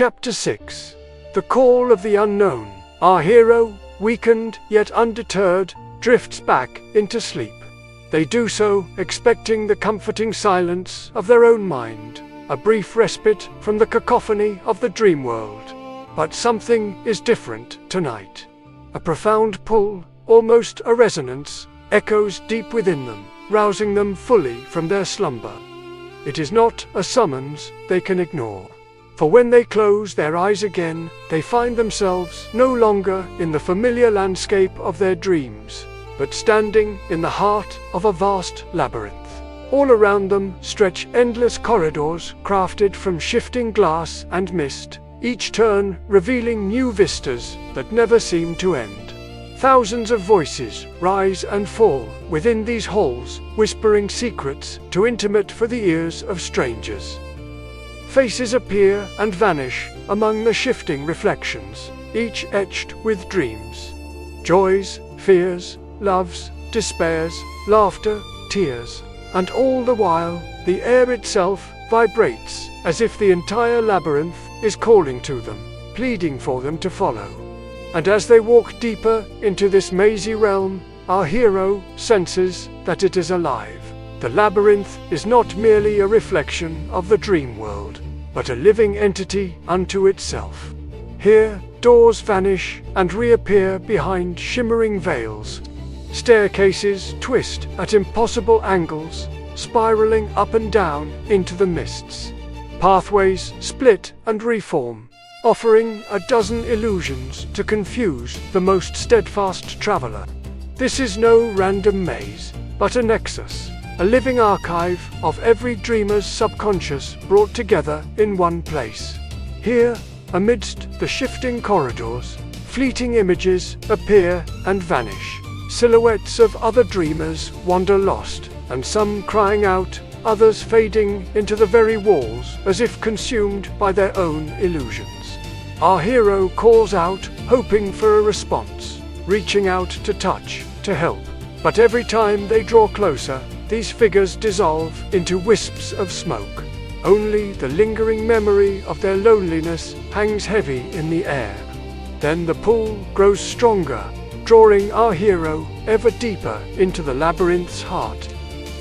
Chapter 6. The Call of the Unknown. Our hero, weakened yet undeterred, drifts back into sleep. They do so expecting the comforting silence of their own mind, a brief respite from the cacophony of the dream world. But something is different tonight. A profound pull, almost a resonance, echoes deep within them, rousing them fully from their slumber. It is not a summons they can ignore. For when they close their eyes again, they find themselves no longer in the familiar landscape of their dreams, but standing in the heart of a vast labyrinth. All around them stretch endless corridors crafted from shifting glass and mist, each turn revealing new vistas that never seem to end. Thousands of voices rise and fall within these halls, whispering secrets too intimate for the ears of strangers. Faces appear and vanish among the shifting reflections, each etched with dreams. Joys, fears, loves, despairs, laughter, tears, and all the while, the air itself vibrates as if the entire labyrinth is calling to them, pleading for them to follow. And as they walk deeper into this mazy realm, our hero senses that it is alive. The labyrinth is not merely a reflection of the dream world, but a living entity unto itself. Here, doors vanish and reappear behind shimmering veils. Staircases twist at impossible angles, spiraling up and down into the mists. Pathways split and reform, offering a dozen illusions to confuse the most steadfast traveler. This is no random maze, but a nexus, a living archive of every dreamer's subconscious brought together in one place. Here, amidst the shifting corridors, fleeting images appear and vanish. Silhouettes of other dreamers wander lost, and some crying out, others fading into the very walls as if consumed by their own illusions. Our hero calls out, hoping for a response, reaching out to touch, to help. But every time they draw closer, these figures dissolve into wisps of smoke. Only the lingering memory of their loneliness hangs heavy in the air. Then the pull grows stronger, drawing our hero ever deeper into the labyrinth's heart.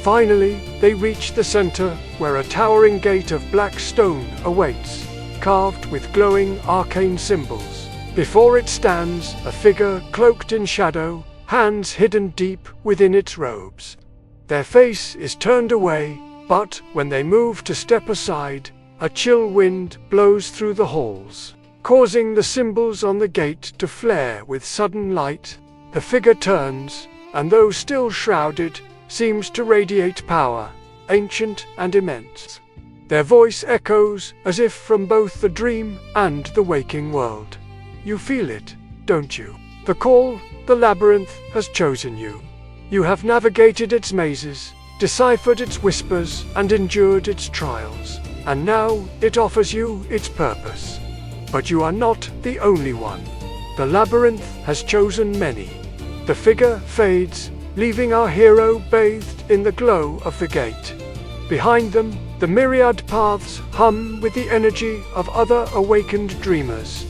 Finally, they reach the center, where a towering gate of black stone awaits, carved with glowing arcane symbols. Before it stands a figure cloaked in shadow, hands hidden deep within its robes. Their face is turned away, but when they move to step aside, a chill wind blows through the halls, causing the symbols on the gate to flare with sudden light. The figure turns, and though still shrouded, seems to radiate power, ancient and immense. Their voice echoes as if from both the dream and the waking world. You feel it, don't you? The call, the labyrinth, has chosen you. You have navigated its mazes, deciphered its whispers, and endured its trials, and now it offers you its purpose. But you are not the only one. The labyrinth has chosen many. The figure fades, leaving our hero bathed in the glow of the gate. Behind them, the myriad paths hum with the energy of other awakened dreamers.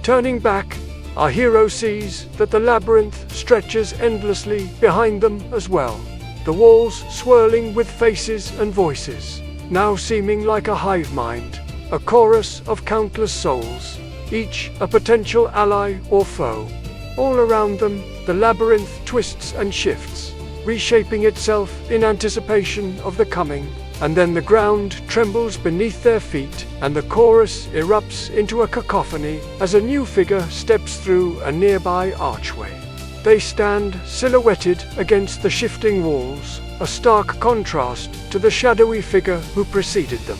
Turning back, our hero sees that the labyrinth stretches endlessly behind them as well, the walls swirling with faces and voices, now seeming like a hive mind, a chorus of countless souls, each a potential ally or foe. All around them, the labyrinth twists and shifts, reshaping itself in anticipation of the coming, and then the ground trembles beneath their feet, and the chorus erupts into a cacophony as a new figure steps through a nearby archway. They stand silhouetted against the shifting walls, a stark contrast to the shadowy figure who preceded them.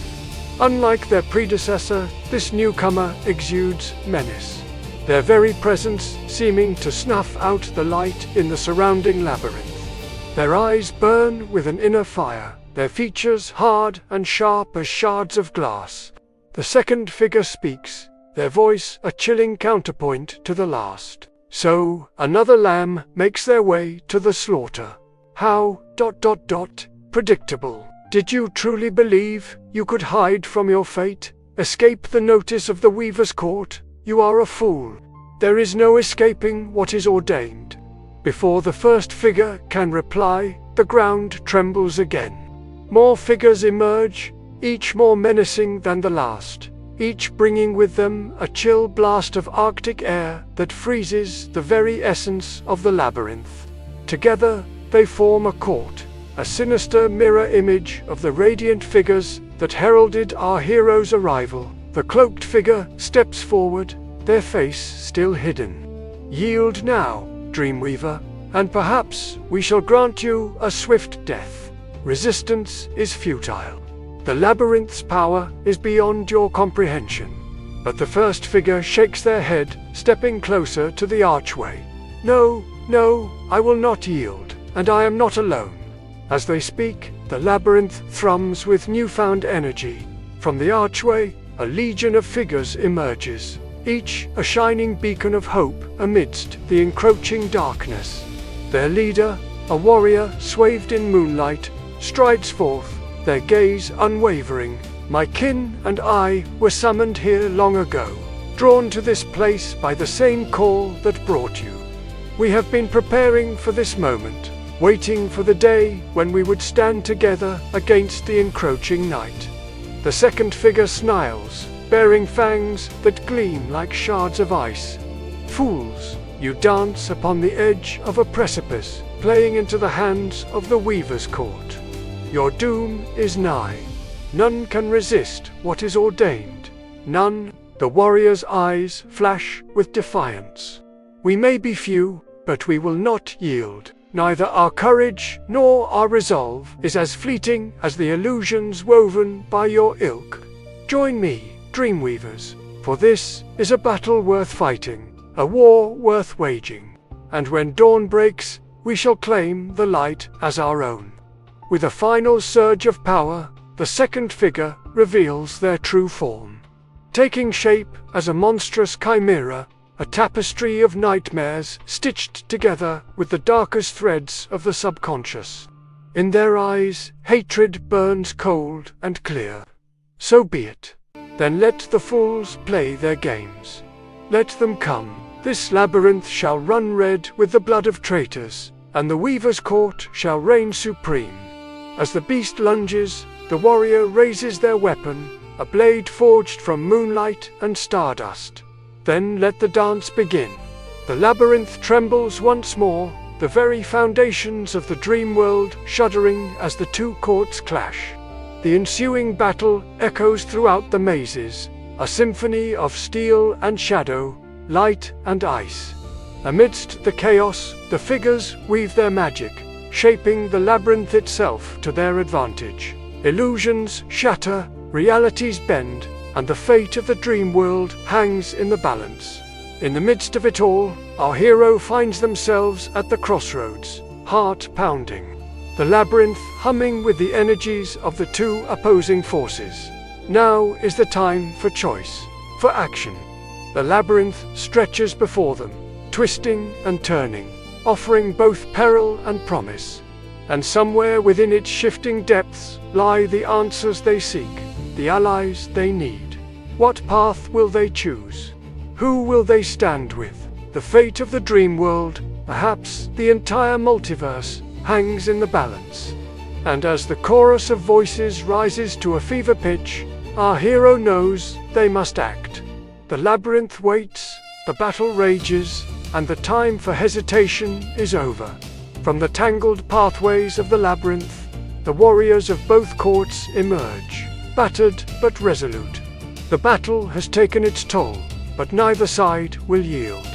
Unlike their predecessor, this newcomer exudes menace, their very presence seeming to snuff out the light in the surrounding labyrinth. Their eyes burn with an inner fire, their features hard and sharp as shards of glass. The second figure speaks, their voice a chilling counterpoint to the last. So, another lamb makes their way to the slaughter. How, predictable. Did you truly believe you could hide from your fate? escape the notice of the Weaver's Court, you are a fool. There is no escaping what is ordained. Before the first figure can reply, the ground trembles again. More figures emerge, each more menacing than the last, each bringing with them a chill blast of Arctic air that freezes the very essence of the labyrinth. Together, they form a court, a sinister mirror image of the radiant figures that heralded our hero's arrival. The cloaked figure steps forward, their face still hidden. Yield now, Dreamweaver, and perhaps we shall grant you a swift death. Resistance is futile. The labyrinth's power is beyond your comprehension. But the first figure shakes their head, stepping closer to the archway. No, no, I will not yield, and I am not alone. As they speak, the labyrinth thrums with newfound energy. From the archway, a legion of figures emerges, each a shining beacon of hope amidst the encroaching darkness. Their leader, a warrior swathed in moonlight, strides forth, their gaze unwavering. My kin and I were summoned here long ago, drawn to this place by the same call that brought you. We have been preparing for this moment, waiting for the day when we would stand together against the encroaching night. The second figure snarls, bearing fangs that gleam like shards of ice. Fools, you dance upon the edge of a precipice, playing into the hands of the Weaver's Court. Your doom is nigh. None can resist what is ordained. None. The warrior's eyes flash with defiance. We may be few, but we will not yield. Neither our courage nor our resolve is as fleeting as the illusions woven by your ilk. Join me, Dreamweavers, for this is a battle worth fighting, a war worth waging. And when dawn breaks, we shall claim the light as our own. With a final surge of power, the second figure reveals their true form. Taking shape as a monstrous chimera, a tapestry of nightmares stitched together with the darkest threads of the subconscious. In their eyes, hatred burns cold and clear. So be it. Then let the fools play their games. Let them come. This labyrinth shall run red with the blood of traitors, and the Weaver's Court shall reign supreme. As the beast lunges, the warrior raises their weapon, a blade forged from moonlight and stardust. Then let the dance begin. The labyrinth trembles once more, the very foundations of the dream world shuddering as the two courts clash. The ensuing battle echoes throughout the mazes, a symphony of steel and shadow, light and ice. Amidst the chaos, the figures weave their magic, shaping the labyrinth itself to their advantage. Illusions shatter, realities bend, and the fate of the dream world hangs in the balance. In the midst of it all, our hero finds themselves at the crossroads, heart pounding. The labyrinth humming with the energies of the two opposing forces. Now is the time for choice, for action. The labyrinth stretches before them, twisting and turning, offering both peril and promise. And somewhere within its shifting depths lie the answers they seek, the allies they need. What path will they choose? Who will they stand with? The fate of the dream world, perhaps the entire multiverse, hangs in the balance. And as the chorus of voices rises to a fever pitch, our hero knows they must act. The labyrinth waits, the battle rages, and the time for hesitation is over. From the tangled pathways of the labyrinth, the warriors of both courts emerge, battered but resolute. The battle has taken its toll, but neither side will yield.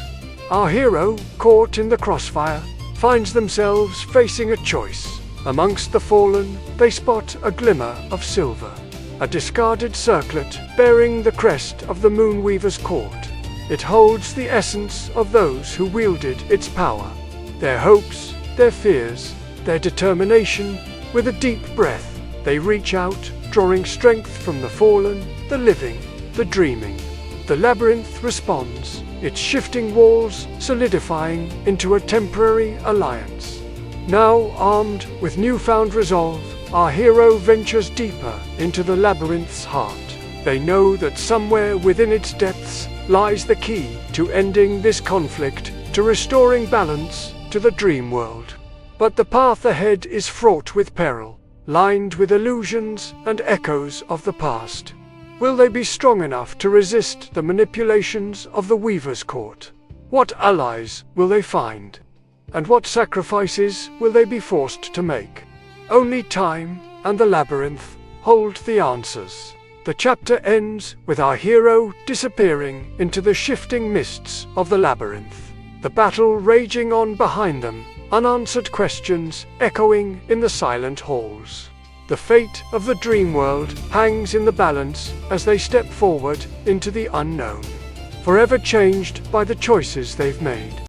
Our hero, caught in the crossfire, finds themselves facing a choice. Amongst the fallen, they spot a glimmer of silver, a discarded circlet bearing the crest of the Moonweaver's Court. It holds the essence of those who wielded its power, their hopes, their fears, their determination. With a deep breath, they reach out, drawing strength from the fallen, the living, the dreaming. The labyrinth responds, its shifting walls solidifying into a temporary alliance. Now armed with newfound resolve, our hero ventures deeper into the labyrinth's heart. They know that somewhere within its depths lies the key to ending this conflict, to restoring balance to the dream world. But the path ahead is fraught with peril, lined with illusions and echoes of the past. Will they be strong enough to resist the manipulations of the Weaver's Court? What allies will they find? And what sacrifices will they be forced to make? Only time and the labyrinth hold the answers. The chapter ends with our hero disappearing into the shifting mists of the labyrinth. The battle raging on behind them, unanswered questions echoing in the silent halls. The fate of the dream world hangs in the balance as they step forward into the unknown, forever changed by the choices they've made.